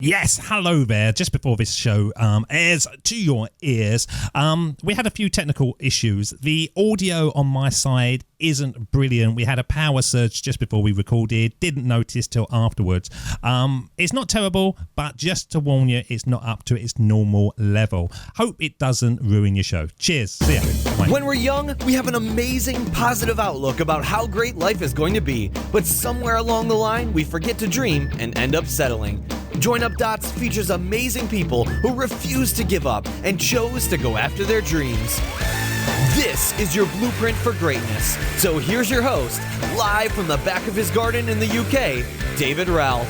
Yes, hello there. Just before this show airs to your ears, we had a few technical issues. The audio on my side isn't brilliant. We had a power surge just before we recorded. Didn't notice till afterwards. It's not terrible, but just to warn you, it's not up to its normal level. Hope it doesn't ruin your show. Cheers. See ya. Bye. When we're young, we have an amazing, positive outlook about how great life is going to be. But somewhere along the line, we forget to dream and end up settling. Join Up Dots features amazing people who refuse to give up and chose to go after their dreams. This is your blueprint for greatness. So here's your host, live from the back of his garden in the UK, David Ralph.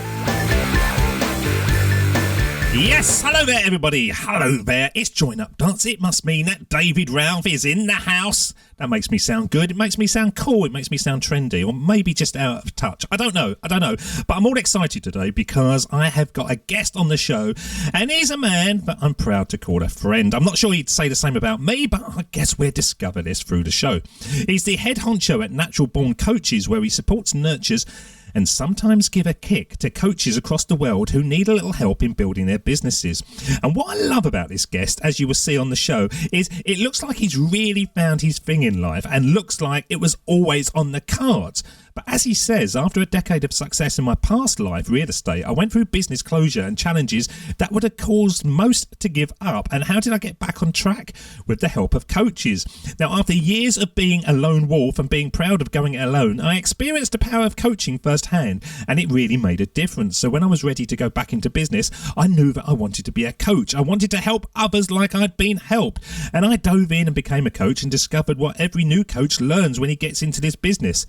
Yes, hello there everybody, hello there, it's Join Up Dots. It must mean that David Ralph is in the house. That makes me sound good, it makes me sound cool, it makes me sound trendy, or maybe just out of touch. I don't know, but I'm all excited today because I have got a guest on the show, and he's a man that I'm proud to call a friend. I'm not sure he'd say the same about me, but I guess we'll discover this through the show. He's the head honcho at Natural Born Coaches, where he supports, nurtures, and sometimes give a kick to coaches across the world who need a little help in building their businesses. And what I love about this guest, as you will see on the show, is it looks like he's really found his thing in life and looks like it was always on the cards. But as he says, after a decade of success in my past life, real estate, I went through business closure and challenges that would have caused most to give up. And how did I get back on track? With the help of coaches. Now, after years of being a lone wolf and being proud of going it alone, I experienced the power of coaching firsthand, and it really made a difference. So when I was ready to go back into business, I knew that I wanted to be a coach. I wanted to help others like I'd been helped. And I dove in and became a coach and discovered what every new coach learns when he gets into this business.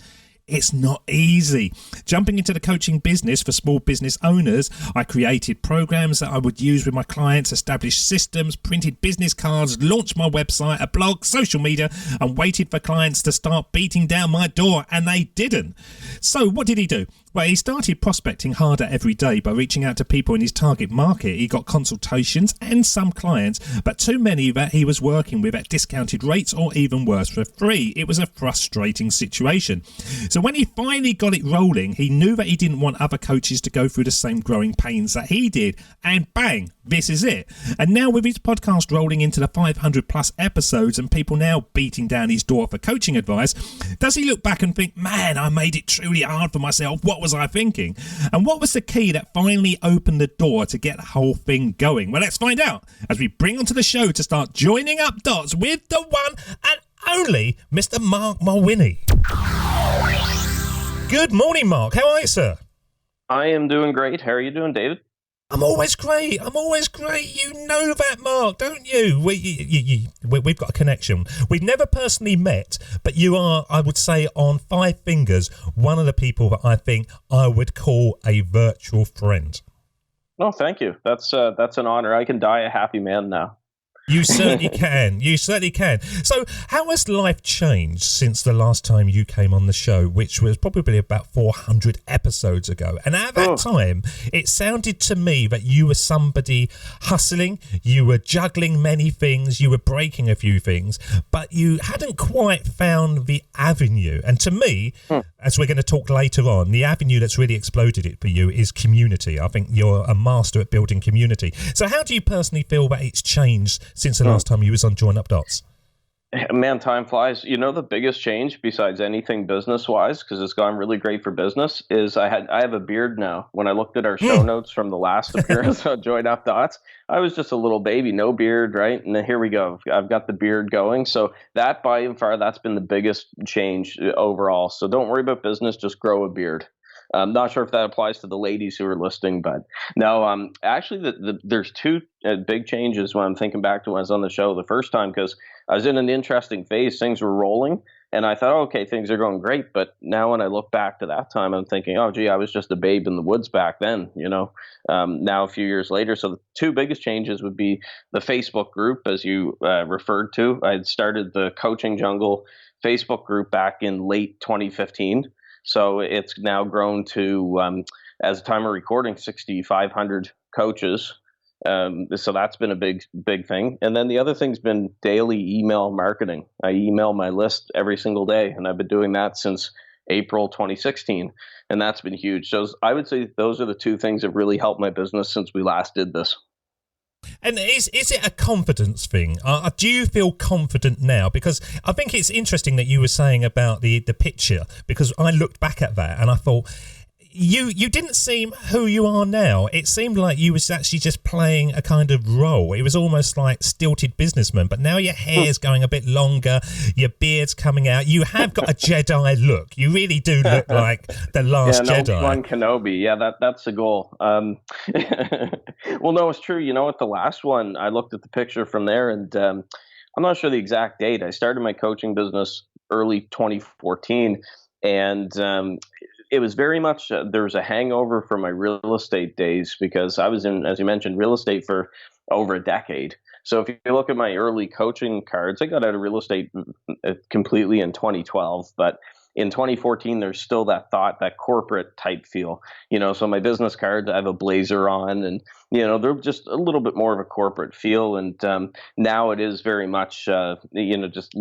It's not easy. Jumping into the coaching business for small business owners, I created programs that I would use with my clients, established systems, printed business cards, launched my website, a blog, social media, and waited for clients to start beating down my door, and they didn't. So what did he do? Well, he started prospecting harder every day by reaching out to people in his target market. He got consultations and some clients, but too many that he was working with at discounted rates or even worse, for free. It was a frustrating situation. So when he finally got it rolling, he knew that he didn't want other coaches to go through the same growing pains that he did. And bang, this is it. And now with his podcast rolling into the 500 plus episodes and people now beating down his door for coaching advice, does he look back and think, man, I made it truly hard for myself. What was I thinking? And what was the key that finally opened the door to get the whole thing going? Well, let's find out as we bring onto the show to start joining up dots with the one and only Mr. Mark Mawhinney. Good morning, Mark. How are you, sir? I am doing great. How are you doing, David? I'm always great. You know that, Mark, don't you? We've got a connection. We've never personally met, but you are, I would say, on 5 fingers, one of the people that I think I would call a virtual friend. Oh, thank you. That's an honor. I can die a happy man now. You certainly can. You certainly can. So how has life changed since the last time you came on the show, which was probably about 400 episodes ago? And at that time, it sounded to me that you were somebody hustling, you were juggling many things, you were breaking a few things, but you hadn't quite found the avenue. And to me, as we're going to talk later on, the avenue that's really exploded it for you is community. I think you're a master at building community. So how do you personally feel that it's changed since the last time you was on Join Up Dots? Man, time flies. You know, the biggest change besides anything business-wise, because it's gone really great for business, is I have a beard now. When I looked at our show notes from the last appearance on Join Up Dots, I was just a little baby, no beard, right? And then here we go. I've got the beard going. So that by and far, that's been the biggest change overall. So don't worry about business, just grow a beard. I'm not sure if that applies to the ladies who are listening, but no, actually there's 2 big changes when I'm thinking back to when I was on the show the first time, because I was in an interesting phase. Things were rolling and I thought, okay, things are going great. But now when I look back to that time, I'm thinking, oh, gee, I was just a babe in the woods back then, now a few years later. So the 2 biggest changes would be the Facebook group, as you referred to. I had started the Coaching Jungle Facebook group back in late 2015. So it's now grown to, as of time of recording, 6,500 coaches. So that's been a big thing. And then the other thing's been daily email marketing. I email my list every single day, and I've been doing that since April 2016, and that's been huge. So I would say those are the two things that really helped my business since we last did this. And is it a confidence thing? Do you feel confident now? Because I think it's interesting that you were saying about the picture, because I looked back at that and I thought, you didn't seem who you are now. It seemed like you was actually just playing a kind of role. It was almost like stilted businessman, but now your hair's going a bit longer, your beard's coming out. You have got a Jedi look. You really do look like the last Jedi. Obi-Wan Kenobi. Yeah, that's the goal. Well, no, it's true. You know, at the last one, I looked at the picture from there, and I'm not sure the exact date. I started my coaching business early 2014, and it was very much there was a hangover from my real estate days, because I was in, as you mentioned, real estate for over a decade. So if you look at my early coaching cards, I got out of real estate completely in 2012, but in 2014, there's still that thought, that corporate type feel, so my business cards, I have a blazer on, and, they're just a little bit more of a corporate feel. And now it is very much, just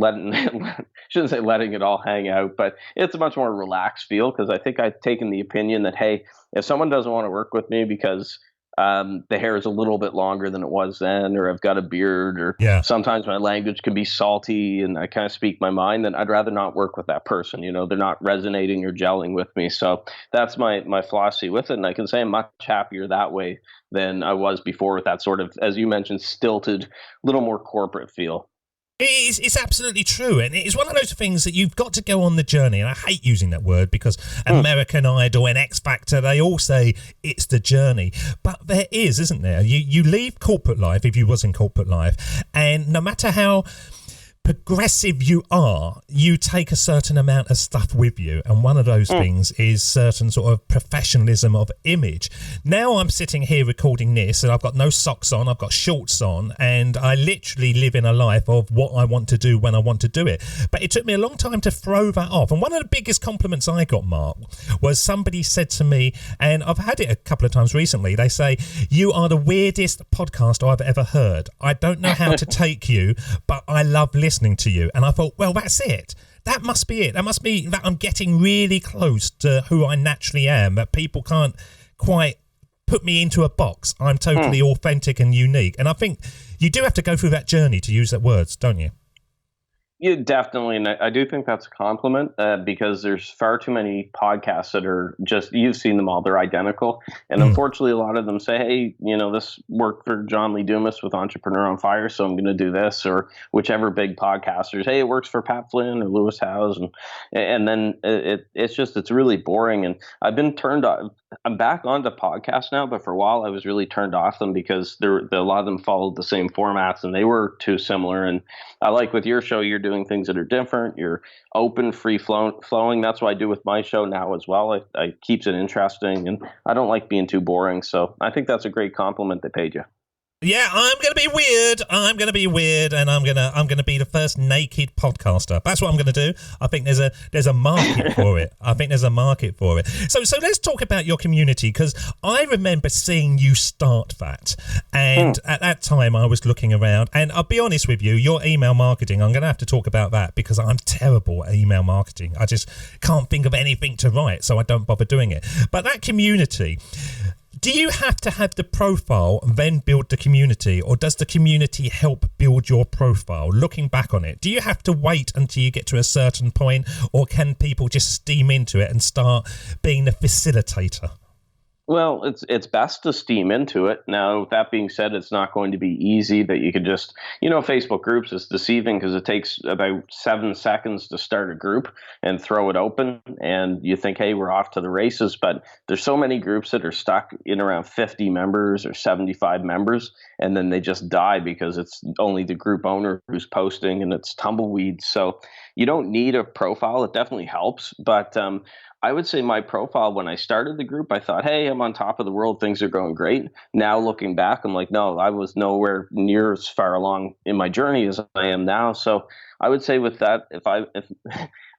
shouldn't say letting it all hang out, but it's a much more relaxed feel, because I think I've taken the opinion that, hey, if someone doesn't want to work with me because the hair is a little bit longer than it was then, or I've got a beard, or sometimes my language can be salty and I kind of speak my mind, then I'd rather not work with that person. They're not resonating or gelling with me. So that's my philosophy with it. And I can say I'm much happier that way than I was before, with that sort of, as you mentioned, stilted, little more corporate feel. It's absolutely true, and it's one of those things that you've got to go on the journey, and I hate using that word, because American Idol and X Factor, they all say it's the journey, but there is, isn't there? You leave corporate life, if you was in corporate life, and no matter how progressive you are, you take a certain amount of stuff with you, and one of those things is certain sort of professionalism of image. Now I'm sitting here recording this, and I've got no socks on, I've got shorts on, and I literally live in a life of what I want to do when I want to do it. But it took me a long time to throw that off, and one of the biggest compliments I got, Mark, was somebody said to me, and I've had it a couple of times recently, they say, "You are the weirdest podcaster I've ever heard. I don't know how to take you, but I love listening to you." And I thought, well, that's it. That must be it. That must be that I'm getting really close to who I naturally am, that people can't quite put me into a box. I'm totally authentic and unique. And I think you do have to go through that journey, to use that words, don't you? Yeah, definitely. And I do think that's a compliment, because there's far too many podcasts that are just, you've seen them all, they're identical. And unfortunately, a lot of them say, hey, this worked for John Lee Dumas with Entrepreneur on Fire, so I'm going to do this, or whichever big podcasters, hey, it works for Pat Flynn or Lewis Howes. And then it's really boring. And I've been turned off. I'm back onto podcasts now, but for a while I was really turned off them, because a lot of them followed the same formats and they were too similar. And I like with your show, you're doing things that are different. You're open, free flowing. That's what I do with my show now as well. I keeps it interesting, and I don't like being too boring. So I think that's a great compliment they paid you. Yeah, I'm going to be weird. I'm going to be weird, and I'm going to be the first naked podcaster. That's what I'm going to do. I think there's a market for it. I think there's a market for it. So let's talk about your community, because I remember seeing you start that, and at that time I was looking around, and I'll be honest with you, your email marketing, I'm going to have to talk about that, because I'm terrible at email marketing. I just can't think of anything to write, so I don't bother doing it. But that community, do you have to have the profile and then build the community, or does the community help build your profile? Looking back on it, do you have to wait until you get to a certain point, or can people just steam into it and start being the facilitator? Well, it's best to steam into it. Now, that being said, it's not going to be easy that you could just, Facebook groups is deceiving, because it takes about 7 seconds to start a group and throw it open. And you think, hey, we're off to the races. But there's so many groups that are stuck in around 50 members or 75 members, and then they just die because it's only the group owner who's posting, and it's tumbleweeds. So you don't need a profile. It definitely helps. But I would say my profile, when I started the group, I thought, hey, I'm on top of the world. Things are going great. Now looking back, I'm like, no, I was nowhere near as far along in my journey as I am now. So I would say with that, if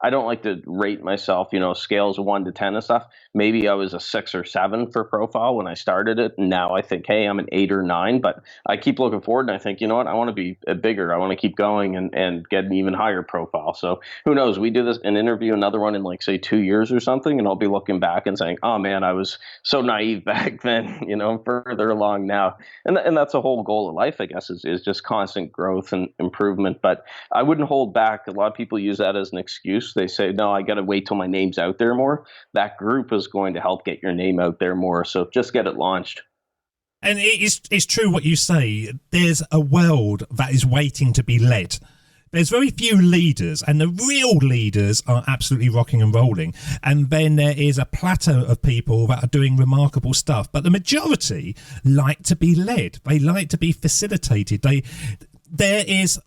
I don't like to rate myself, scales of 1 to 10 and stuff. Maybe I was a 6 or 7 for profile when I started it. And now I think, hey, I'm an 8 or 9, but I keep looking forward and I think, you know what, I want to be bigger. I want to keep going and get an even higher profile. So who knows? We do an interview, another one in like, say, 2 years or something, and I'll be looking back and saying, oh man, I was so naive back then, I'm further along now. And that's a whole goal of life, I guess, is just constant growth and improvement. But I wouldn't hold back. A lot of people use that as an excuse. They say, no, I got to wait till my name's out there more. That group is going to help get your name out there more. So just get it launched. And it's true what you say. There's a world that is waiting to be led. There's very few leaders, and the real leaders are absolutely rocking and rolling. And then there is a plateau of people that are doing remarkable stuff. But the majority like to be led. They like to be facilitated. There is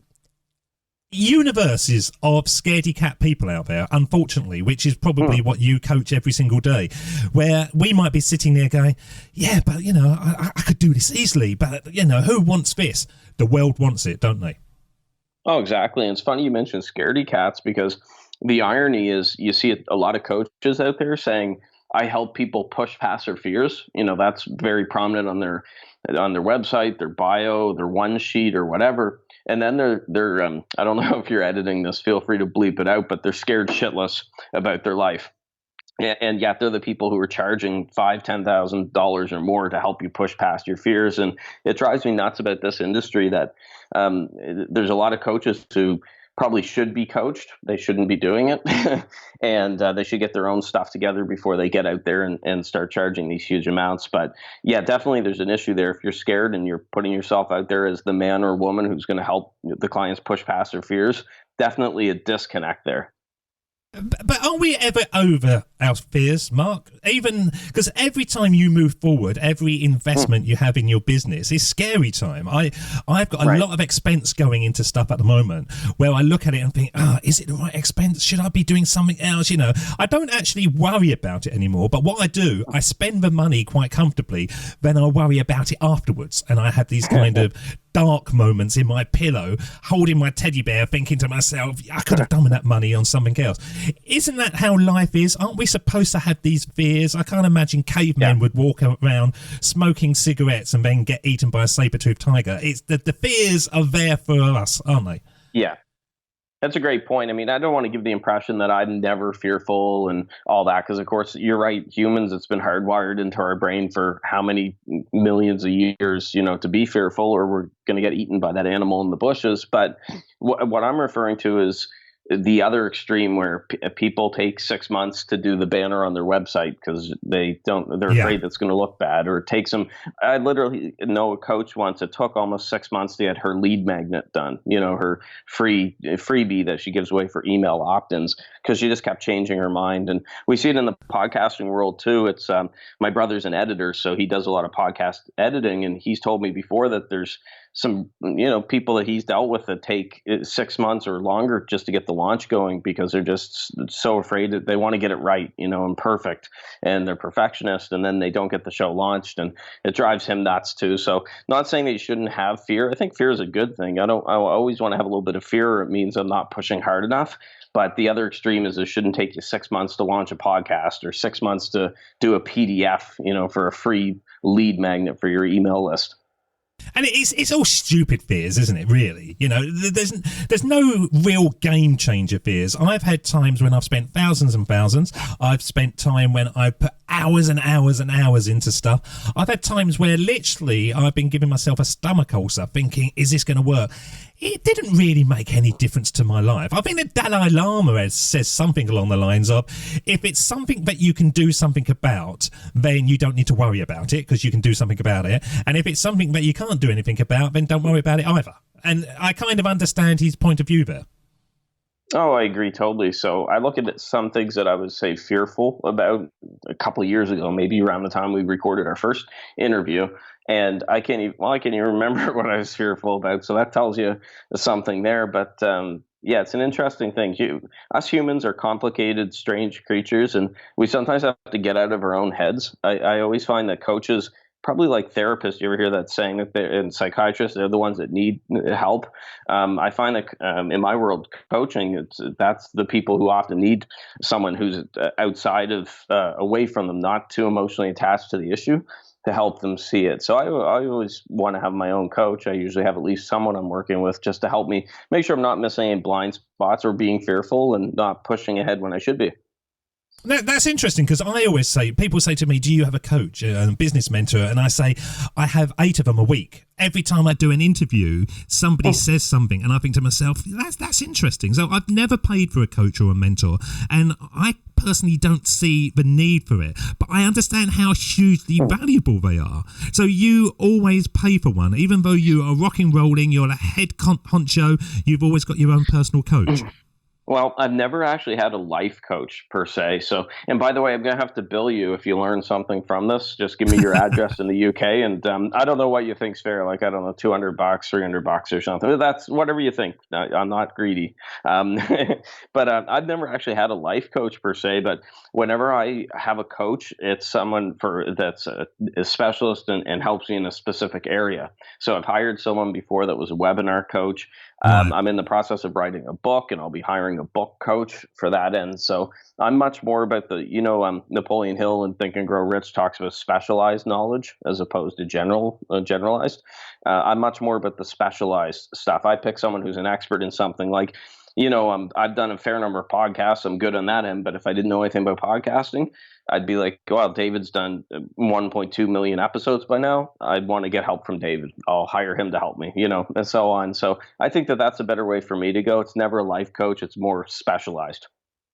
universes of scaredy cat people out there, unfortunately, which is probably what you coach every single day, where we might be sitting there going, yeah, but, I could do this easily, but, who wants this? The world wants it, don't they? Oh, exactly. And it's funny you mentioned scaredy cats, because the irony is you see a lot of coaches out there saying, I help people push past their fears. That's very prominent on their website, their bio, their one sheet or whatever. And then they're I don't know if you're editing this, feel free to bleep it out, but they're scared shitless about their life. And yet they're the people who are charging $5,000-$10,000 or more to help you push past your fears. And it drives me nuts about this industry that there's a lot of coaches who probably should be coached. They shouldn't be doing it. And they should get their own stuff together before they get out there and start charging these huge amounts. But yeah, definitely there's an issue there. If you're scared and you're putting yourself out there as the man or woman who's going to help the clients push past their fears, definitely a disconnect there. But are we ever over our fears, Mark? Even because every time you move forward, every investment you have in your business is scary time. I've got a lot of expense going into stuff at the moment where I look at it and think, is it the right expense? Should I be doing something else? I don't actually worry about it anymore. But what I do, I spend the money quite comfortably. Then I worry about it afterwards. And I have these kind of dark moments in my pillow, holding my teddy bear, thinking to myself, I could have done with that money on something else. Isn't that how life is? Aren't we supposed to have these fears? I can't imagine cavemen would walk around smoking cigarettes and then get eaten by a saber-toothed tiger. It's the fears are there for us, aren't they? Yeah. That's a great point. I mean, I don't want to give the impression that I'm never fearful and all that, because, of course, you're right. Humans, it's been hardwired into our brain for how many millions of years, to be fearful, or we're going to get eaten by that animal in the bushes. But what I'm referring to is the other extreme, where people take 6 months to do the banner on their website because they're afraid it's going to look bad, or it takes them. I literally know a coach once, it took almost 6 months to get her lead magnet done, her freebie that she gives away for email opt-ins, because she just kept changing her mind. And we see it in the podcasting world too. It's my brother's an editor, so he does a lot of podcast editing, and he's told me before that there's some people that he's dealt with that take 6 months or longer just to get the launch going, because they're just so afraid that they want to get it right, and perfect, and they're perfectionists, and then they don't get the show launched, and it drives him nuts too. So not saying that you shouldn't have fear. I think fear is a good thing. I always want to have a little bit of fear, or it means I'm not pushing hard enough. But the other extreme is it shouldn't take you 6 months to launch a podcast, or 6 months to do a PDF, for a free lead magnet for your email list. And it's all stupid fears, isn't it, really? There's no real game changer fears. I've had times when I've spent thousands and thousands. I've spent time when I've put hours and hours and hours into stuff. I've had times where literally I've been giving myself a stomach ulcer thinking, is this going to work? It didn't really make any difference to my life. I think the Dalai Lama says something along the lines of, if it's something that you can do something about, then you don't need to worry about it because you can do something about it. And if it's something that you can't do anything about, then don't worry about it either. And I kind of understand his point of view there. Oh, I agree totally. So I look at some things that I would say fearful about a couple of years ago, maybe around the time we recorded our first interview. And I can't even remember what I was fearful about. So that tells you something there. But yeah, it's an interesting thing. Us humans are complicated, strange creatures, and we sometimes have to get out of our own heads. I always find that coaches probably like therapists. You ever hear that saying that and psychiatrists, they're the ones that need help. I find that in my world, coaching, that's the people who often need someone who's outside of, away from them, not too emotionally attached to the issue, to help them see it. So I always want to have my own coach. I usually have at least someone I'm working with just to help me make sure I'm not missing any blind spots or being fearful and not pushing ahead when I should be. That's interesting, because I always say, people say to me, do you have a coach, a business mentor? And I say, I have 8 of them a week. Every time I do an interview, somebody says something, and I think to myself, that's interesting. So I've never paid for a coach or a mentor, and I personally don't see the need for it, but I understand how hugely valuable they are. So you always pay for one, even though you are rock and rolling, you're a head honcho, you've always got your own personal coach. Well, I've never actually had a life coach per se. So, and by the way, I'm going to have to bill you if you learn something from this. Just give me your address in the UK. And I don't know what you think's fair. Like, I don't know, $200, $300 or something. That's whatever you think. I'm not greedy. But I've never actually had a life coach per se. But whenever I have a coach, it's someone that's a specialist and helps me in a specific area. So I've hired someone before that was a webinar coach. I'm in the process of writing a book, and I'll be hiring a book coach for that end. So I'm much more about Napoleon Hill in Think and Grow Rich talks about specialized knowledge as opposed to generalized. I'm much more about the specialized stuff. I pick someone who's an expert in something. Like, I've done a fair number of podcasts. I'm good on that end. But if I didn't know anything about podcasting, I'd be like, well, David's done 1.2 million episodes by now. I'd want to get help from David. I'll hire him to help me, and so on. So I think that's a better way for me to go. It's never a life coach. It's more specialized.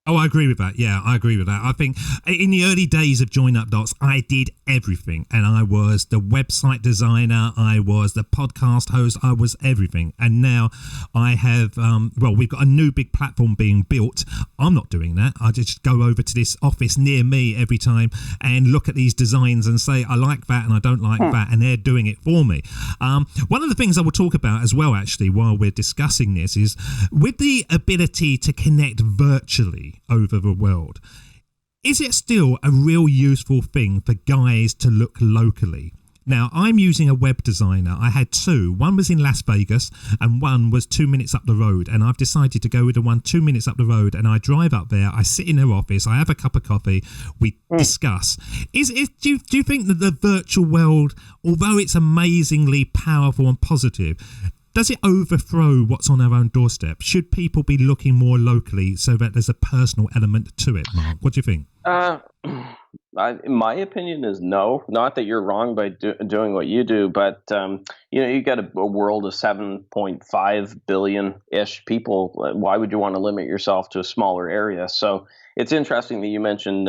Oh, I agree with that. Yeah, I agree with that. I think in the early days of Join Up Dots, I did everything. And I was the website designer. I was the podcast host. I was everything. And now I have, we've got a new big platform being built. I'm not doing that. I just go over to this office near me every time and look at these designs and say, I like that and I don't like that. And they're doing it for me. One of the things I will talk about as well, actually, while we're discussing this is with the ability to connect virtually over the world, is it still a real useful thing for guys to look locally? Now, I'm using a web designer. I had 2. One was in Las Vegas and one was 2 minutes up the road. And I've decided to go with the one 2 minutes up the road. And I drive up there. I sit in their office. I have a cup of coffee. We discuss. Do you think that the virtual world, although it's amazingly powerful and positive, does it overthrow what's on our own doorstep? Should people be looking more locally so that there's a personal element to it, Mark? What do you think? My opinion is no. Not that you're wrong by doing what you do, but you got a world of 7.5 billion-ish people. Why would you want to limit yourself to a smaller area? So it's interesting that you mentioned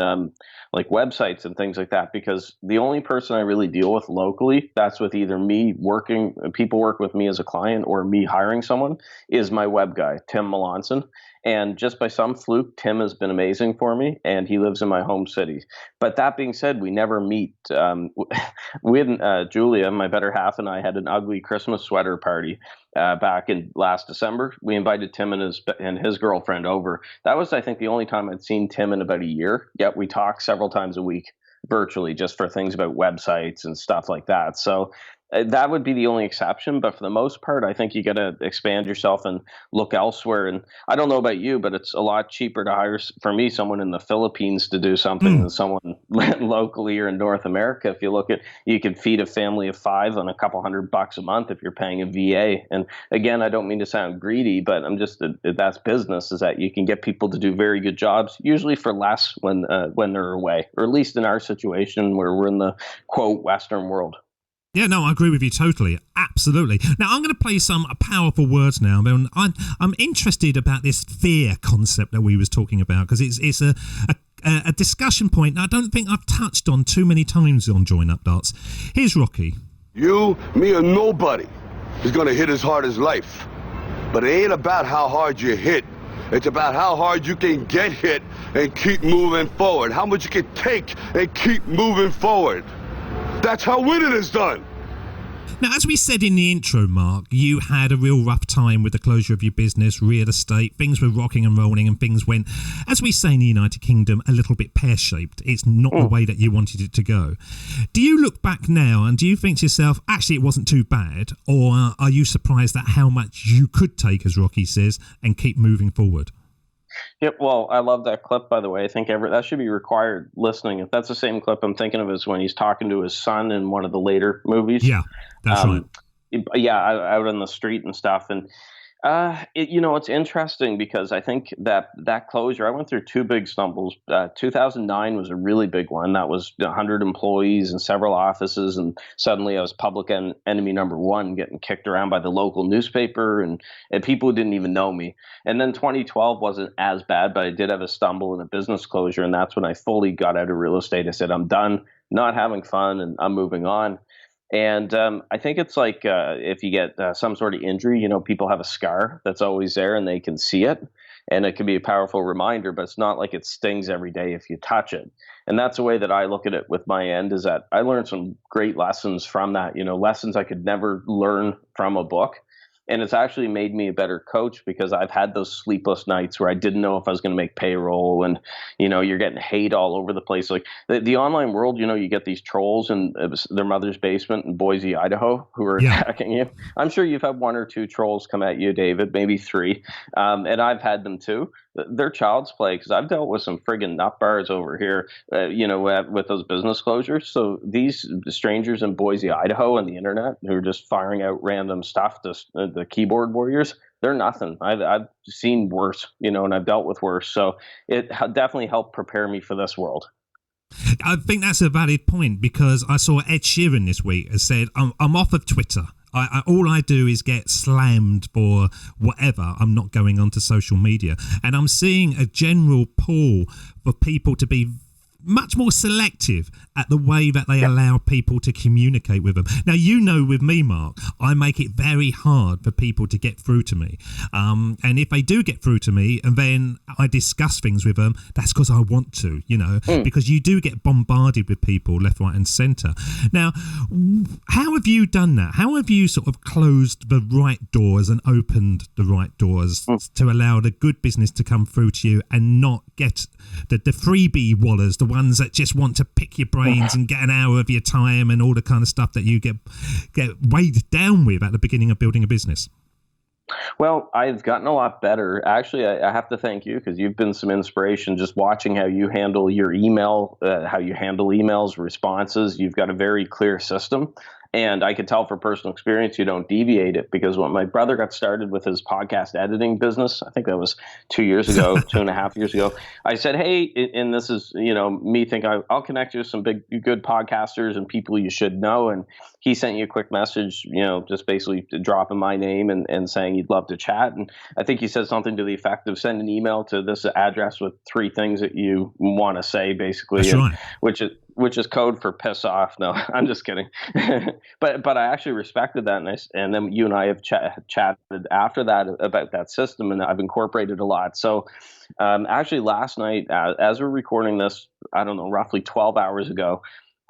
like websites and things like that, because the only person I really deal with locally, that's with either people work with me as a client or me hiring someone, is my web guy, Tim Melanson. And just by some fluke, Tim has been amazing for me, and he lives in my home city. But that being said, we never meet. Julia, my better half, and I had an ugly Christmas sweater party back in last December. We invited Tim and his girlfriend over. That was, I think, the only time I'd seen Tim in about a year. Yet we talk several times a week virtually, just for things about websites and stuff like that. So that would be the only exception, but for the most part, I think you got to expand yourself and look elsewhere. And I don't know about you, but it's a lot cheaper to hire, for me, someone in the Philippines to do something than someone locally or in North America. If you look at, you could feed a family of 5 on a couple $100 a month if you're paying a VA. And again, I don't mean to sound greedy, but I'm just, that's business, is that you can get people to do very good jobs, usually for less when they're away, or at least in our situation where we're in the quote Western world. Yeah, no, I agree with you totally. Absolutely. Now, I'm going to play some powerful words now. I'm interested about this fear concept that we was talking about, because it's a discussion point I don't think I've touched on too many times on Join Up Dots. Here's Rocky. You, me, or nobody is going to hit as hard as life. But it ain't about how hard you hit. It's about how hard you can get hit and keep moving forward. How much you can take and keep moving forward. That's how winning is done. Now, as we said in the intro, Mark, you had a real rough time with the closure of your business, real estate. Things were rocking and rolling, and things went, as we say in the United Kingdom, a little bit pear-shaped. It's not the way that you wanted it to go. Do you look back now and do you think to yourself, actually, it wasn't too bad? Or are you surprised at how much you could take, as Rocky says, and keep moving forward? Yep. Well, I love that clip, by the way. I think that should be required listening. If that's the same clip I'm thinking of, is when he's talking to his son in one of the later movies. Yeah, that's right. Yeah, out on the street and stuff. And it's interesting because I think that closure, I went through two big stumbles. 2009 was a really big one. That was 100 employees and several offices, and suddenly I was public enemy number one, getting kicked around by the local newspaper and people who didn't even know me. And then 2012 wasn't as bad, but I did have a stumble and a business closure, and that's when I fully got out of real estate. I said, I'm done, not having fun, and I'm moving on. And I think it's like if you get some sort of injury, people have a scar that's always there and they can see it. And it can be a powerful reminder, but it's not like it stings every day if you touch it. And that's the way that I look at it with my end, is that I learned some great lessons from that, lessons I could never learn from a book. And it's actually made me a better coach because I've had those sleepless nights where I didn't know if I was going to make payroll, and, you're getting hate all over the place. Like the online world, you get these trolls in their mother's basement in Boise, Idaho, who are attacking you. I'm sure you've had one or two trolls come at you, David, maybe three. And I've had them too. They're child's play, because I've dealt with some friggin' nut bars over here, with those business closures. So these strangers in Boise, Idaho, on the internet who are just firing out random stuff, the keyboard warriors, they're nothing. I've seen worse, and I've dealt with worse. So it definitely helped prepare me for this world. I think that's a valid point, because I saw Ed Sheeran this week has said, I'm off of Twitter. All I do is get slammed for whatever. I'm not going onto social media. And I'm seeing a general pull for people to be much more selective at the way that they allow people to communicate with them. Now, with me, Mark, I make it very hard for people to get through to me. And if they do get through to me and then I discuss things with them, that's because I want to, because you do get bombarded with people left, right and centre. Now, how have you done that? How have you sort of closed the right doors and opened the right doors to allow the good business to come through to you and not get the freebie wallers, the ones that just want to pick your brains and get an hour of your time and all the kind of stuff that you get weighed down with at the beginning of building a business? Well, I've gotten a lot better. Actually, I have to thank you, because you've been some inspiration just watching how you handle your email, how you handle emails, responses. You've got a very clear system. And I could tell from personal experience you don't deviate it, because when my brother got started with his podcast editing business, I think that was 2 years ago, 2.5 years ago, I said, hey, and this is, me thinking I'll connect you with some good podcasters and people you should know. And he sent you a quick message, just basically dropping my name and saying he'd love to chat. And I think he said something to the effect of send an email to this address with 3 things that you want to say, basically. That's right. Which is code for piss off. No, I'm just kidding. but I actually respected that, and then you and I have chatted after that about that system, and I've incorporated a lot. So actually last night, as we're recording this, I don't know, roughly 12 hours ago,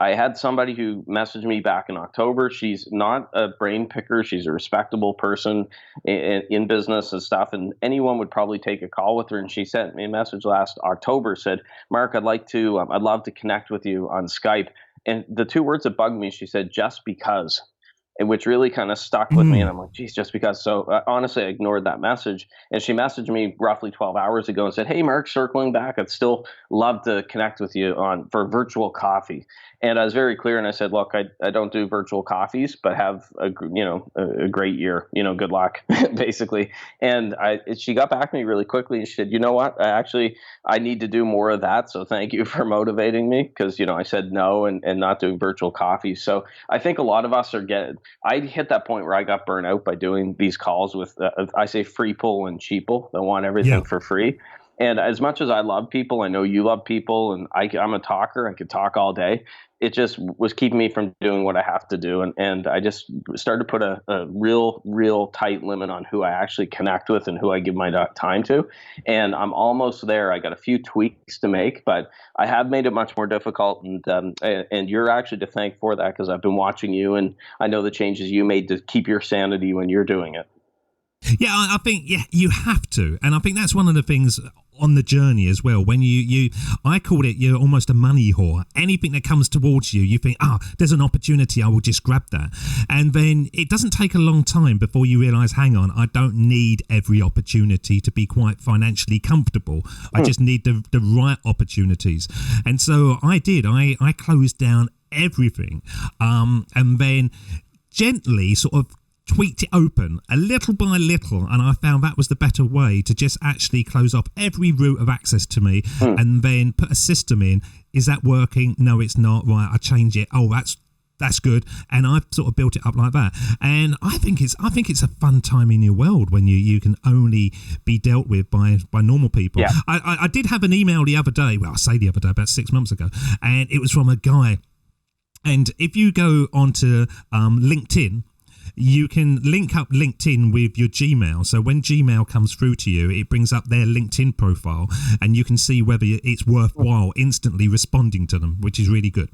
I had somebody who messaged me back in October. She's not a brain picker. She's a respectable person in business and stuff, and anyone would probably take a call with her. And she sent me a message last October, said, Mark, I'd love to connect with you on Skype. And the 2 words that bugged me, she said, just because. And which really kind of stuck with me. And I'm like, geez, just because. So honestly, I ignored that message. And she messaged me roughly 12 hours ago and said, hey, Mark, circling back, I'd still love to connect with you for virtual coffee. And I was very clear, and I said, look, I don't do virtual coffees, but have a great year, good luck, basically. And she got back to me really quickly, and she said, you know what, I need to do more of that. So thank you for motivating me, because, I said no and not doing virtual coffees. So I think a lot of us I hit that point where I got burnt out by doing these calls with, I say free pull and cheaple. They want everything for free. And as much as I love people, I know you love people, and I'm a talker. I could talk all day. It just was keeping me from doing what I have to do. And I just started to put a real tight limit on who I actually connect with and who I give my time to. And I'm almost there. I got a few tweaks to make, but I have made it much more difficult. And you're actually to thank for that, because I've been watching you, and I know the changes you made to keep your sanity when you're doing it. Yeah, I think you have to, and I think that's one of the things on the journey as well. When I called it, you're almost a money whore. Anything that comes towards you, you think, there's an opportunity, I will just grab that. And then it doesn't take a long time before you realise, hang on, I don't need every opportunity to be quite financially comfortable. I just need the right opportunities. And so I did. I closed down everything, and then gently sort of tweaked it open a little by little, and I found that was the better way to just actually close off every route of access to me, and then put a system in. Is that working? No, it's not. Right, I change it. Oh, that's good, and I've sort of built it up like that. And I think it's a fun time in your world when you can only be dealt with by normal people. Yeah. I did have an email the other day. Well, I say the other day, about 6 months ago, and it was from a guy. And if you go onto LinkedIn, you can link up LinkedIn with your Gmail. So when Gmail comes through to you, it brings up their LinkedIn profile, and you can see whether it's worthwhile instantly responding to them, which is really good.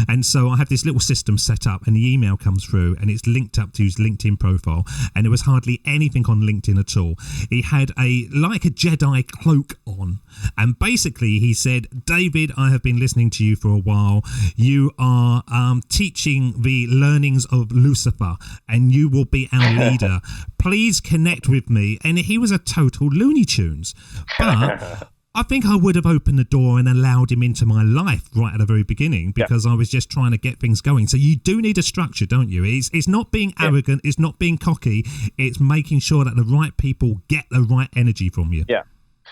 And so I have this little system set up, and the email comes through, and it's linked up to his LinkedIn profile, and there was hardly anything on LinkedIn at all. He had like a Jedi cloak on, and basically he said, David, I have been listening to you for a while. You are teaching the learnings of Lucifer, and you will be our leader. Please connect with me. And he was a total Looney Tunes. But I think I would have opened the door and allowed him into my life right at the very beginning, because I was just trying to get things going. So you do need a structure, don't you? It's not being arrogant. It's not being cocky. It's making sure that the right people get the right energy from you. Yeah.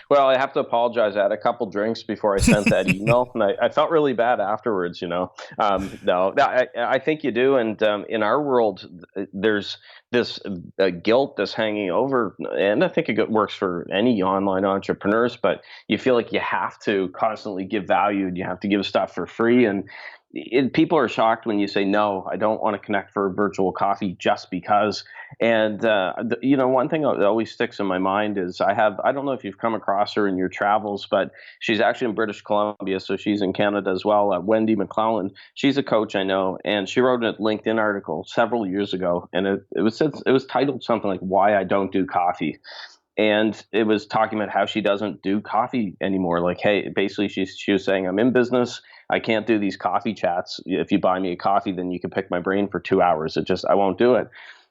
Well, I have to apologize. I had a couple drinks before I sent that email, and I felt really bad afterwards, No, I think you do. And in our world, there's this guilt that's hanging over, and I think it works for any online entrepreneurs, but you feel like you have to constantly give value, and you have to give stuff for free. And people are shocked when you say, no, I don't want to connect for a virtual coffee just because. And, one thing that always sticks in my mind is I don't know if you've come across her in your travels, but she's actually in British Columbia, so she's in Canada as well, Wendy McClellan. She's a coach, I know, and she wrote a LinkedIn article several years ago, and it was titled something like Why I Don't Do Coffee. And it was talking about how she doesn't do coffee anymore. Like, hey, basically she was saying, I'm in business. I can't do these coffee chats. If you buy me a coffee, then you can pick my brain for 2 hours. I won't do it.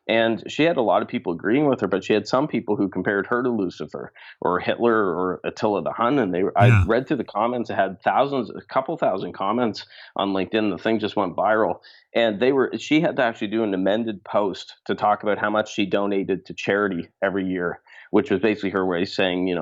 And she had a lot of people agreeing with her, but she had some people who compared her to Lucifer or Hitler or Attila the Hun. And I read through the comments. It had a couple thousand comments on LinkedIn. The thing just went viral. And she had to actually do an amended post to talk about how much she donated to charity every year, which was basically her way of saying,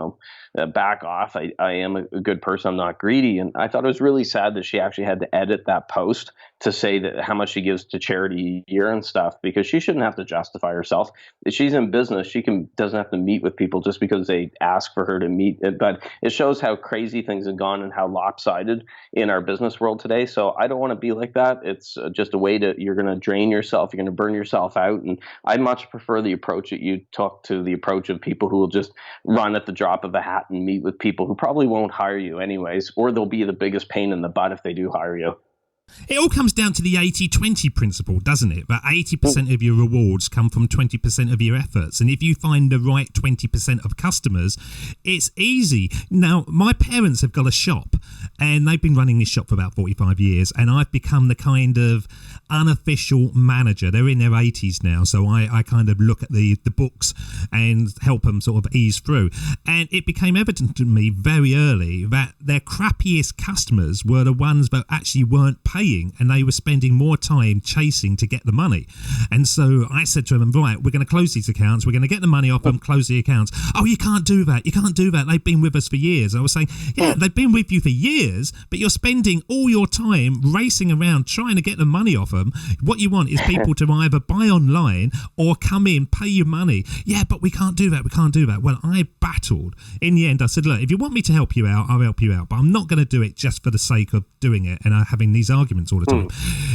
back off. I am a good person. I'm not greedy. And I thought it was really sad that she actually had to edit that post to say that how much she gives to charity a year and stuff, because she shouldn't have to justify herself. If she's in business, she doesn't have to meet with people just because they ask for her to meet. But it shows how crazy things have gone and how lopsided in our business world today. So I don't want to be like that. It's just a way you're going to drain yourself. You're going to burn yourself out. And I much prefer the approach that you took to the approach of people who will just run at the drop of a hat and meet with people who probably won't hire you anyways, or they'll be the biggest pain in the butt if they do hire you. It all comes down to the 80-20 principle, doesn't it? That 80% of your rewards come from 20% of your efforts. And if you find the right 20% of customers, it's easy. Now, my parents have got a shop, and they've been running this shop for about 45 years, and I've become the kind of unofficial manager. They're in their 80s now, so I kind of look at the books and help them sort of ease through. And it became evident to me very early that their crappiest customers were the ones that actually weren't paying paying and they were spending more time chasing to get the money. And so I said to them, right, we're going to close these accounts. We're going to get the money off them, close the accounts. Oh, you can't do that. You can't do that. They've been with us for years. I was saying, yeah, they've been with you for years, but you're spending all your time racing around trying to get the money off them. What you want is people to either buy online or come in, pay you money. Yeah, but we can't do that. We can't do that. Well, I battled. In the end, I said, look, if you want me to help you out, I'll help you out. But I'm not going to do it just for the sake of doing it and having these arguments all the time.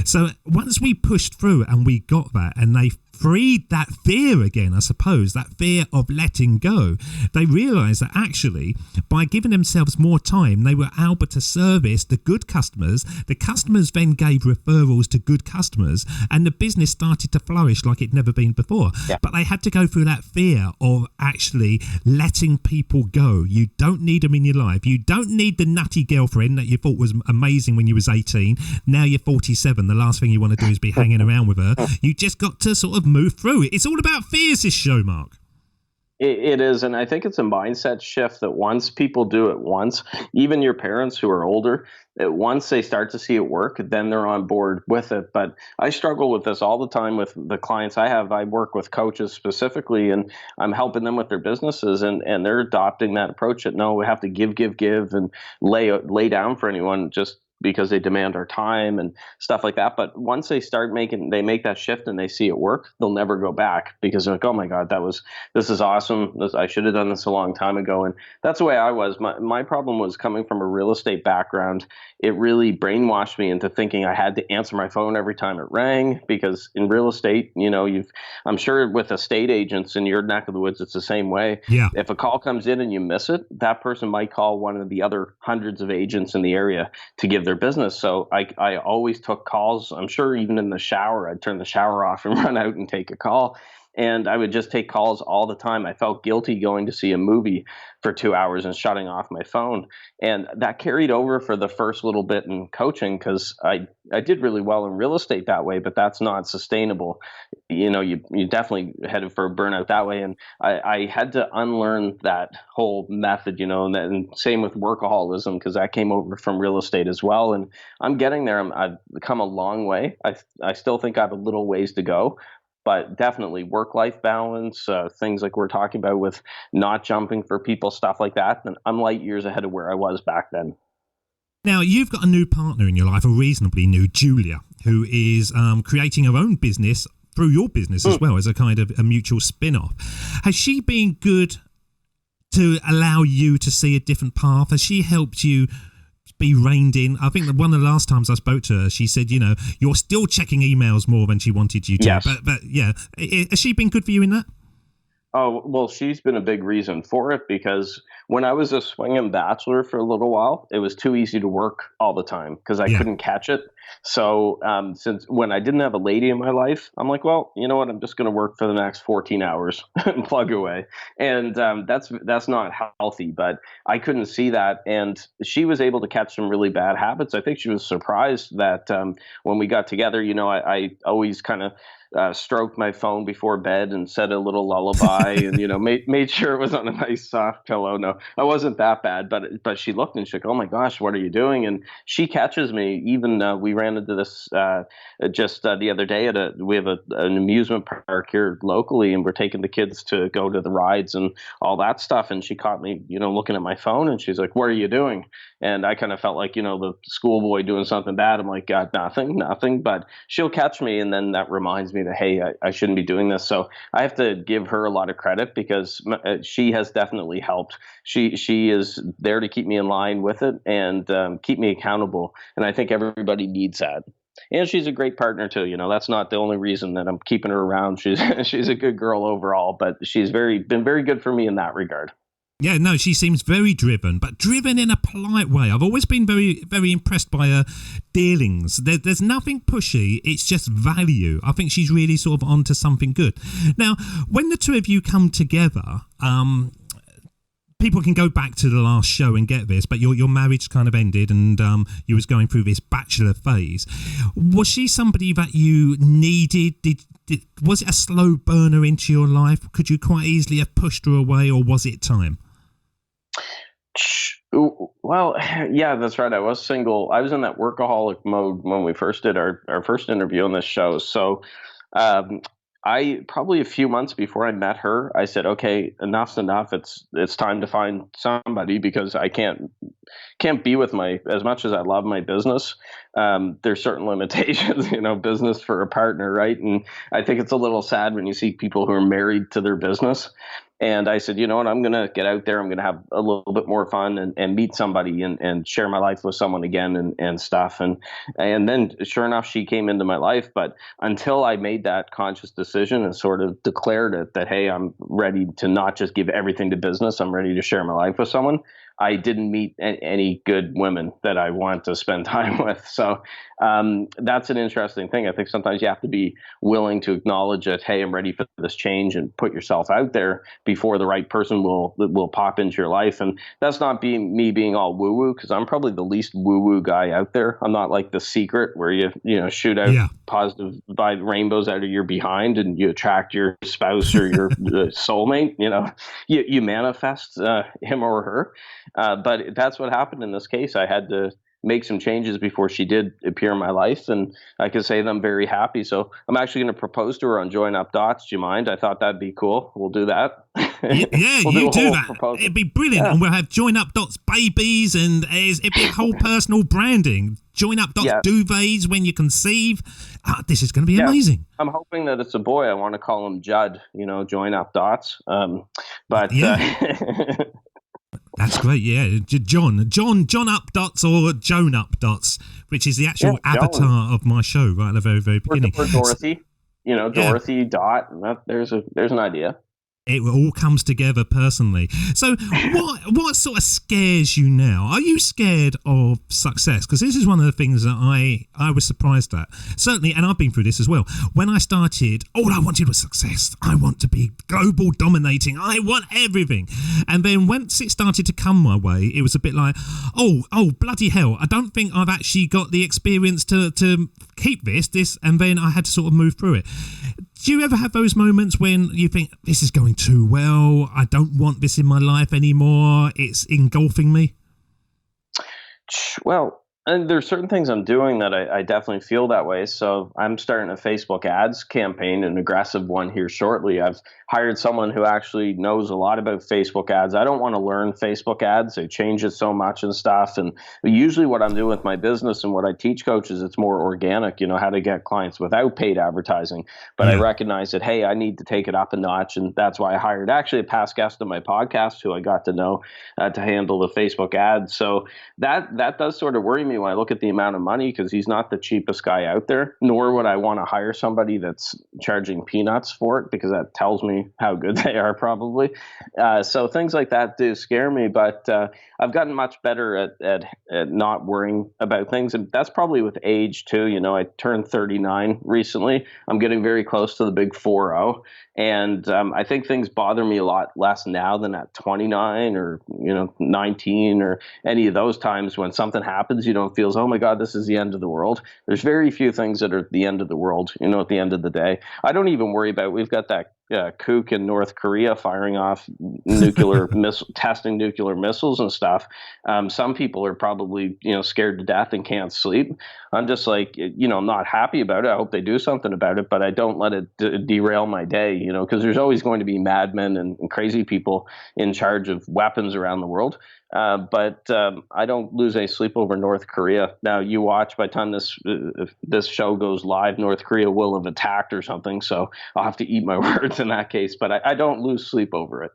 So once we pushed through and we got that, and they freed that fear again, I suppose, that fear of letting go, they realised that actually by giving themselves more time, they were able to service the good customers. The customers then gave referrals to good customers, and the business started to flourish like it'd never been before. Yeah. But they had to go through that fear of actually letting people go. You don't need them in your life. You don't need the nutty girlfriend that you thought was amazing when you was 18. Now you're 47. The last thing you want to do is be hanging around with her. You just got to sort of move through it. It's all about fears, this show, Mark. It is, and I think it's a mindset shift that once people do it once, even your parents who are older, that once they start to see it work, then they're on board with it. But I struggle with this all the time with the clients I have. I work with coaches specifically, and I'm helping them with their businesses, and they're adopting that approach that, no, we have to give, and lay down for anyone just because they demand our time and stuff like that. But once they they make that shift and they see it work, they'll never go back because they're like, oh my God, this is awesome. I should have done this a long time ago. And that's the way I was. My problem was coming from a real estate background. It really brainwashed me into thinking I had to answer my phone every time it rang, because in real estate, I'm sure with estate agents in your neck of the woods, it's the same way. Yeah. If a call comes in and you miss it, that person might call one of the other hundreds of agents in the area to give their business. So I always took calls. I'm sure even in the shower, I'd turn the shower off and run out and take a call. And I would just take calls all the time. I felt guilty going to see a movie for 2 hours and shutting off my phone. And that carried over for the first little bit in coaching, because I did really well in real estate that way, but that's not sustainable. You definitely headed for a burnout that way. And I had to unlearn that whole method, and same with workaholism, because that came over from real estate as well. And I'm getting there. I've come a long way. I still think I have a little ways to go. But definitely work-life balance, things like we're talking about with not jumping for people, stuff like that. And I'm light years ahead of where I was back then. Now, you've got a new partner in your life, a reasonably new, Julia, who is creating her own business through your business as well, as a kind of a mutual spin-off. Has she been good to allow you to see a different path? Has she helped you be reined in? I think that one of the last times I spoke to her, she said, you're still checking emails more than she wanted you to. Yes. But yeah, has she been good for you in that? Oh, well, she's been a big reason for it, because when I was a swinging bachelor for a little while, it was too easy to work all the time because I couldn't catch it. So since when I didn't have a lady in my life, I'm like, well, you know what? I'm just going to work for the next 14 hours and plug away. And that's not healthy, but I couldn't see that. And she was able to catch some really bad habits. I think she was surprised that when we got together, I always kind of stroked my phone before bed and said a little lullaby and, made sure it was on a nice soft pillow. No, I wasn't that bad, but she looked and she's like, oh my gosh, what are you doing? And she catches me. Even we ran into this just the other day we have an amusement park here locally, and we're taking the kids to go to the rides and all that stuff. And she caught me, looking at my phone, and she's like, what are you doing? And I kind of felt like, the schoolboy doing something bad. I'm like, God, nothing. But she'll catch me, and then that reminds me that, hey, I shouldn't be doing this. So I have to give her a lot of credit, because she has definitely helped. She is there to keep me in line with it and keep me accountable. And I think everybody needs that. And she's a great partner too. That's not the only reason that I'm keeping her around. She's a good girl overall, but she's been very good for me in that regard. Yeah, no, she seems very driven, but driven in a polite way. I've always been very, very impressed by her dealings. There's nothing pushy. It's just value. I think she's really sort of onto something good. Now, when the two of you come together, people can go back to the last show and get this, but your marriage kind of ended, and you was going through this bachelor phase. Was she somebody that you needed? Was it a slow burner into your life? Could you quite easily have pushed her away, or was it time? Well, yeah, that's right. I was single. I was in that workaholic mode when we first did our first interview on this show. So, um, I probably a few months before I met her, I said, "Okay, enough's enough. It's time to find somebody because I can't be with my as much as I love my business. There's certain limitations, business for a partner, right? And I think it's a little sad when you see people who are married to their business. And I said, you know what, I'm going to get out there. I'm going to have a little bit more fun and meet somebody and share my life with someone again and stuff. And then sure enough, she came into my life. But until I made that conscious decision and sort of declared it that, hey, I'm ready to not just give everything to business, I'm ready to share my life with someone, I didn't meet any good women that I want to spend time with. So that's an interesting thing. I think sometimes you have to be willing to acknowledge that, hey, I'm ready for this change and put yourself out there before the right person will pop into your life. And that's not me being all woo-woo, because I'm probably the least woo-woo guy out there. I'm not like The Secret where you shoot out positive rainbows out of your behind and you attract your spouse or your soulmate. You manifest him or her. But that's what happened in this case. I had to make some changes before she did appear in my life, and I can say that I'm very happy. So I'm actually going to propose to her on Join Up Dots. Do you mind? I thought that'd be cool. We'll do that. Yeah, we'll you do that. Proposal. It'd be brilliant. Yeah. And we'll have Join Up Dots babies, and it'd be a whole personal branding. Join Up Dots duvets when you conceive. This is going to be amazing. I'm hoping that it's a boy. I want to call him Judd, Join Up Dots. That's great, yeah. John Up Dots or Joan Up Dots, which is the actual avatar of my show right at the very, very beginning. Or Dorothy, Dorothy Dot. There's an idea. It all comes together personally. So what sort of scares you now? Are you scared of success? Because this is one of the things that I was surprised at. Certainly, and I've been through this as well. When I started, all I wanted was success. I want to be global dominating. I want everything. And then once it started to come my way, it was a bit like, oh, bloody hell. I don't think I've actually got the experience to keep this. And then I had to sort of move through it. Do you ever have those moments when you think, this is going too well, I don't want this in my life anymore, it's engulfing me? Well, and there's certain things I'm doing that I definitely feel that way. So I'm starting a Facebook ads campaign, an aggressive one here shortly. I've hired someone who actually knows a lot about Facebook ads. I don't want to learn Facebook ads. They change it so much and stuff. And usually what I'm doing with my business and what I teach coaches, it's more organic, how to get clients without paid advertising. But I recognize that, hey, I need to take it up a notch. And that's why I hired actually a past guest on my podcast who I got to know to handle the Facebook ads. So that does sort of worry me when I look at the amount of money, because he's not the cheapest guy out there, nor would I want to hire somebody that's charging peanuts for it, because that tells me how good they are probably. So things like that do scare me, but I've gotten much better at not worrying about things. And that's probably with age too. I turned 39 recently. I'm getting very close to the big 40. And I think things bother me a lot less now than at 29 or 19 or any of those times when something happens, feels, oh my God, this is the end of the world. There's very few things that are the end of the world, at the end of the day. I don't even worry about, we've got that kook in North Korea firing off nuclear testing nuclear missiles and stuff. Some people are probably, scared to death and can't sleep. I'm just like, I'm not happy about it. I hope they do something about it, but I don't let it derail my day, because there's always going to be madmen and crazy people in charge of weapons around the world. But I don't lose any sleep over North Korea. Now, you watch, by the time this show goes live, North Korea will have attacked or something. So I'll have to eat my words in that case. But I don't lose sleep over it.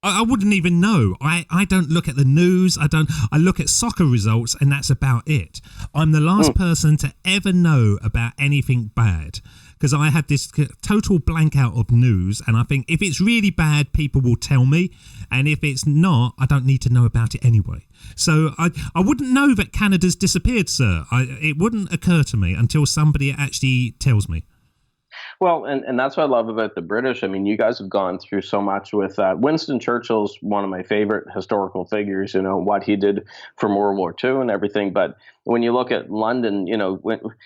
I wouldn't even know. I don't look at the news. I look at soccer results, and that's about it. I'm the last person to ever know about anything bad, because I have this total blank out of news, and I think if it's really bad, people will tell me, and if it's not, I don't need to know about it anyway. So I wouldn't know that Canada's disappeared, sir. It wouldn't occur to me until somebody actually tells me. Well, and that's what I love about the British. I mean, you guys have gone through so much with Winston Churchill's one of my favorite historical figures, you know, what he did from World War II and everything. But when you look at London, you know,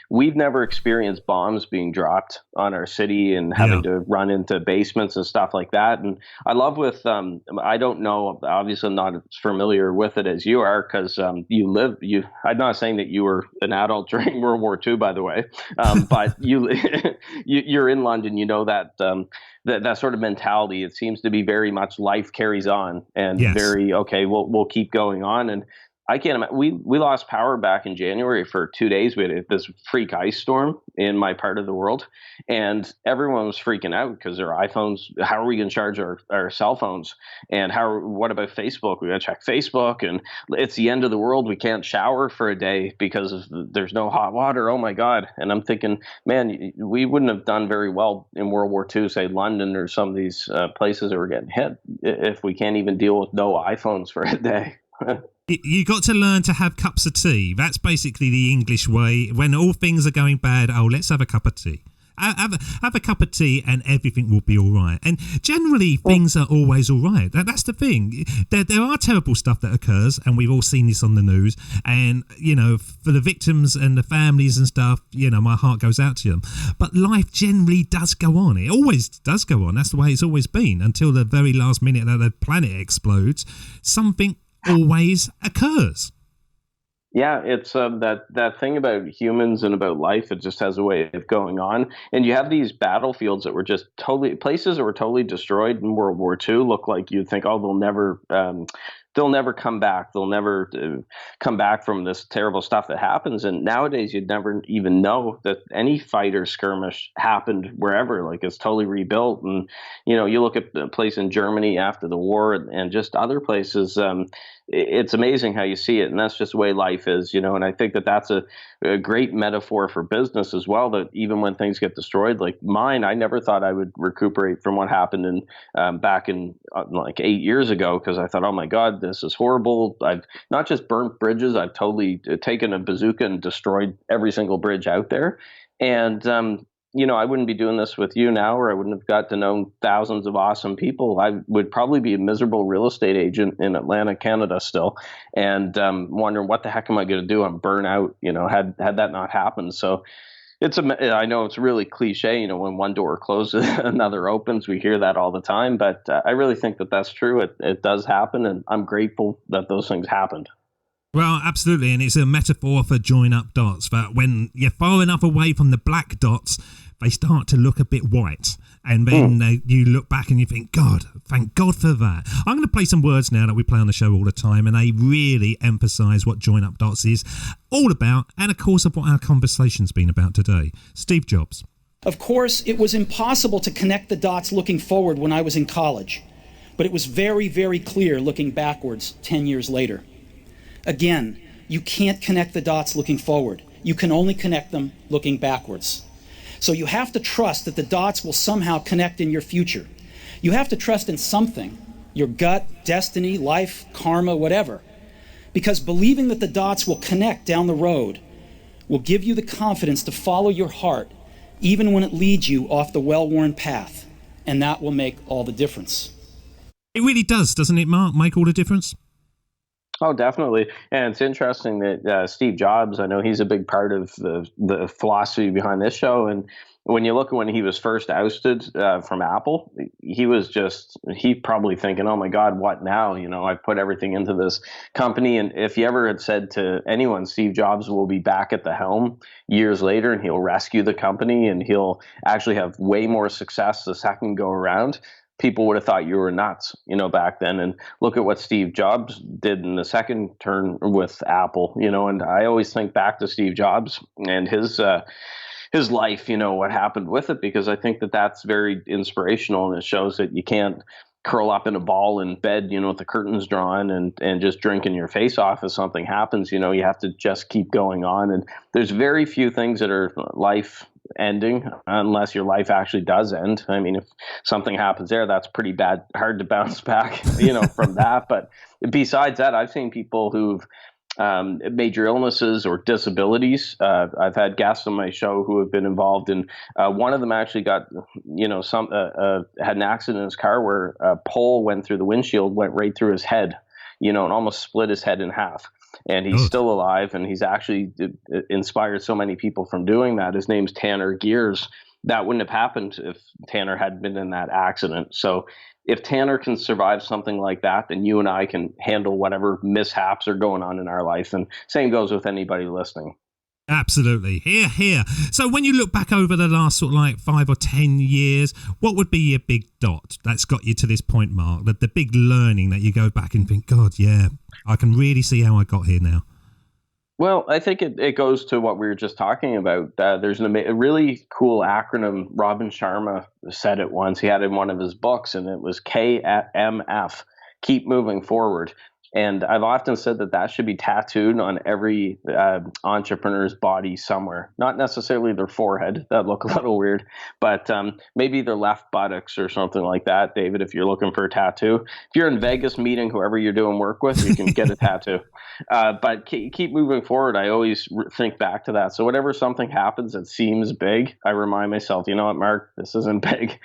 we've never experienced bombs being dropped on our city and having to run into basements and stuff like that. And I love with, I don't know, obviously I'm not as familiar with it as you are because I'm not saying that you were an adult during World War II, by the way, but you're in London, you know that that sort of mentality. It seems to be very much life carries on and very okay. We'll keep going on. And I can't imagine. We lost power back in January for 2 days. We had this freak ice storm in my part of the world, and everyone was freaking out because their iPhones. How are we going to charge our cell phones? And what about Facebook? We got to check Facebook, and it's the end of the world. We can't shower for a day because there's no hot water. Oh my God! And I'm thinking, man, we wouldn't have done very well in World War II, say London or some of these places that were getting hit, if we can't even deal with no iPhones for a day. You got to learn to have cups of tea. That's basically the English way. When all things are going bad, let's have a cup of tea. Have a cup of tea and everything will be all right. And generally, things are always all right. That's the thing. There are terrible stuff that occurs, and we've all seen this on the news. And, you know, for the victims and the families and stuff, you know, my heart goes out to them. But life generally does go on. It always does go on. That's the way it's always been until the very last minute that the planet explodes. Something always occurs. Yeah, it's that thing about humans and about life. It just has a way of going on. And you have these battlefields that were just places that were totally destroyed in World War II. Look like you'd think, oh, they'll never come back. They'll never come back from this terrible stuff that happens. And nowadays, you'd never even know that any fight or skirmish happened wherever. Like, it's totally rebuilt. And, you know, you look at the place in Germany after the war and just other places. It's amazing how you see it. And that's just the way life is, you know. And I think that that's a great metaphor for business as well, that even when things get destroyed, like mine, I never thought I would recuperate from what happened in back in like 8 years ago, because I thought, oh my God, this is horrible. I've not just burnt bridges, I've totally taken a bazooka and destroyed every single bridge out there. And you know, I wouldn't be doing this with you now, or I wouldn't have got to know thousands of awesome people. I would probably be a miserable real estate agent in Atlanta, Canada still, and wondering what the heck am I going to do? I'm burnt out, you know, had that not happened. So I know it's really cliche, you know, when one door closes, another opens. We hear that all the time, but I really think that that's true. It does happen, and I'm grateful that those things happened. Well, absolutely, and it's a metaphor for join up dots, but when you're far enough away from the black dots, they start to look a bit white. And then you look back and you think, God, thank God for that. I'm going to play some words now that we play on the show all the time, and they really emphasise what join up dots is all about, and of course of what our conversation's been about today. Steve Jobs. Of course, it was impossible to connect the dots looking forward when I was in college, but it was very, very clear looking backwards 10 years later. Again, you can't connect the dots looking forward. You can only connect them looking backwards. So you have to trust that the dots will somehow connect in your future. You have to trust in something, your gut, destiny, life, karma, whatever. Because believing that the dots will connect down the road will give you the confidence to follow your heart, even when it leads you off the well-worn path. And that will make all the difference. It really does, doesn't it, Mark, make all the difference? Oh, definitely. And it's interesting that Steve Jobs, I know he's a big part of the philosophy behind this show. And when you look at when he was first ousted from Apple, he probably thinking, oh my God, what now? You know, I put everything into this company. And if you ever had said to anyone, Steve Jobs will be back at the helm years later and he'll rescue the company and he'll actually have way more success the second go around, people would have thought you were nuts, you know, back then. And look at what Steve Jobs did in the second turn with Apple, you know. And I always think back to Steve Jobs and his life, you know, what happened with it, because I think that that's very inspirational, and it shows that you can't curl up in a ball in bed, you know, with the curtains drawn and just drinking your face off if something happens. You know, you have to just keep going on. And there's very few things that are life ending unless your life actually does end. I mean, if something happens there, that's pretty bad, hard to bounce back, you know, from that. But besides that, I've seen people who've major illnesses or disabilities. I've had guests on my show who have been involved in. One of them actually got, had an accident in his car where a pole went through the windshield, went right through his head, and almost split his head in half. And he's still alive, and he's actually inspired so many people from doing that. His name's Tanner Gears. That wouldn't have happened if Tanner had been in that accident. So if Tanner can survive something like that, then you and I can handle whatever mishaps are going on in our life. And same goes with anybody listening. Absolutely. Here. So when you look back over the last sort of like 5 or 10 years, what would be your big dot that's got you to this point, Mark? The big learning that you go back and think, God, yeah, I can really see how I got here now. Well, I think it goes to what we were just talking about. There's a really cool acronym. Robin Sharma said it once. He had it in one of his books, and it was KMF, Keep Moving Forward. And I've often said that should be tattooed on every entrepreneur's body somewhere. Not necessarily their forehead. That'd look a little weird. But maybe their left buttocks or something like that, David, if you're looking for a tattoo. If you're in Vegas meeting whoever you're doing work with, you can get a tattoo. But keep moving forward. I always think back to that. So whenever something happens that seems big, I remind myself, you know what, Mark, this isn't big.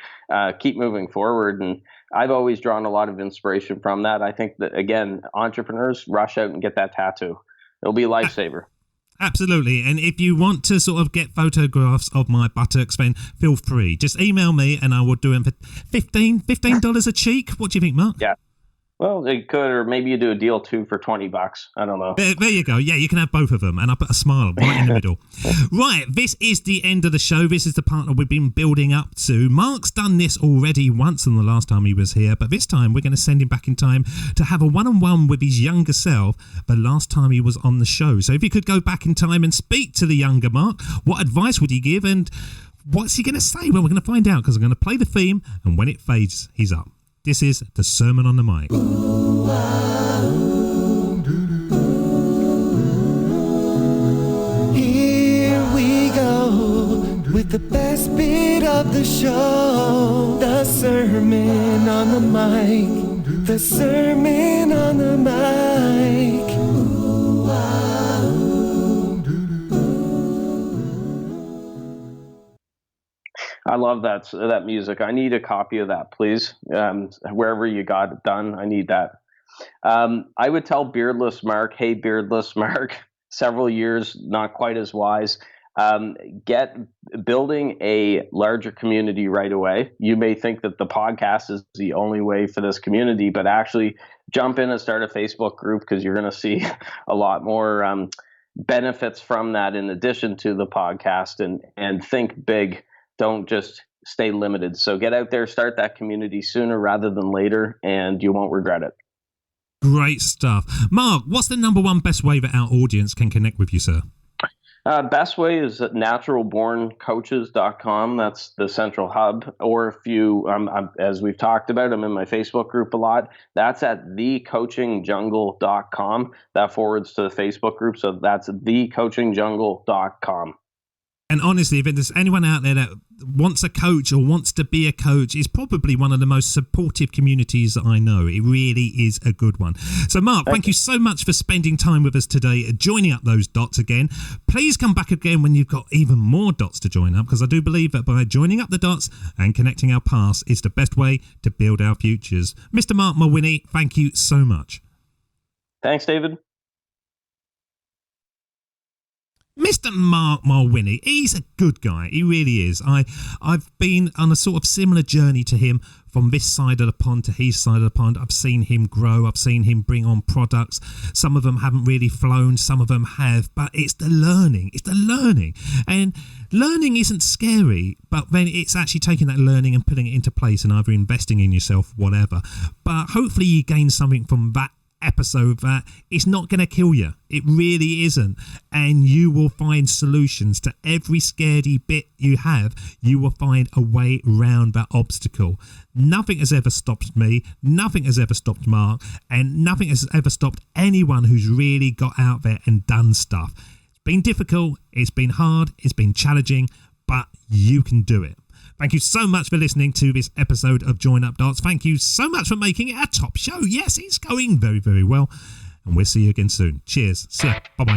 Keep moving forward. And I've always drawn a lot of inspiration from that. I think that, again, entrepreneurs rush out and get that tattoo. It'll be a lifesaver. Absolutely. And if you want to sort of get photographs of my buttocks, then feel free. Just email me and I will do them for $15 a cheek. What do you think, Mark? Yeah. Well, they could, or maybe you do a deal 2 for $20. I don't know. There you go. Yeah, you can have both of them. And I'll put a smile right in the middle. Right, this is the end of the show. This is the part that we've been building up to. Mark's done this already once on the last time he was here, but this time we're going to send him back in time to have a one-on-one with his younger self the last time he was on the show. So if you could go back in time and speak to the younger Mark, what advice would he give and what's he going to say? Well, we're going to find out because I'm going to play the theme, and when it fades, he's up. This is the Sermon on the Mic. Here we go with the best bit of the show. The Sermon on the Mic. The Sermon on the Mic. I love that music. I need a copy of that, please. Wherever you got it done, I need that. I would tell Beardless Mark, hey, Beardless Mark, several years, not quite as wise, building a larger community right away. You may think that the podcast is the only way for this community, but actually jump in and start a Facebook group because you're going to see a lot more benefits from that in addition to the podcast, and think big. Don't just stay limited. So get out there, start that community sooner rather than later, and you won't regret it. Great stuff. Mark, what's the number one best way that our audience can connect with you, sir? Best way is at naturalborncoaches.com. That's the central hub. Or if you, as we've talked about, I'm in my Facebook group a lot. That's at thecoachingjungle.com. That forwards to the Facebook group. So that's thecoachingjungle.com. And honestly, if there's anyone out there that wants a coach or wants to be a coach, it's probably one of the most supportive communities that I know. It really is a good one. So, Mark, thank you so much for spending time with us today, joining up those dots again. Please come back again when you've got even more dots to join up, because I do believe that by joining up the dots and connecting our past is the best way to build our futures. Mr. Mark Mawhinney, thank you so much. Thanks, David. Mr. Mark Mawhinney, he's a good guy. He really is. I've been on a sort of similar journey to him from this side of the pond to his side of the pond. I've seen him grow. I've seen him bring on products. Some of them haven't really flown. Some of them have. But it's the learning. It's the learning. And learning isn't scary, but then it's actually taking that learning and putting it into place and either investing in yourself, whatever. But hopefully you gain something from that episode that it's not going to kill you. It really isn't. And you will find solutions to every scaredy bit you have. You will find a way around that obstacle. Nothing has ever stopped me. Nothing has ever stopped Mark. And nothing has ever stopped anyone who's really got out there and done stuff. It's been difficult. It's been hard. It's been challenging. But you can do it. Thank you so much for listening to this episode of Join Up Dots. Thank you so much for making it a top show. Yes, it's going very, very well. and we'll see you again soon. Cheers. See ya. Bye-bye.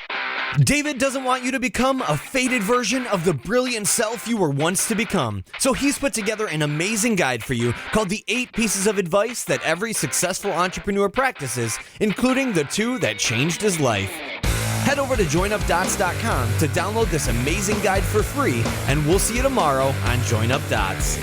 David doesn't want you to become a faded version of the brilliant self you were once to become. So he's put together an amazing guide for you called the 8 Pieces of Advice that every successful entrepreneur practices, including the 2 that changed his life. Head over to joinupdots.com to download this amazing guide for free, and we'll see you tomorrow on Join Up Dots.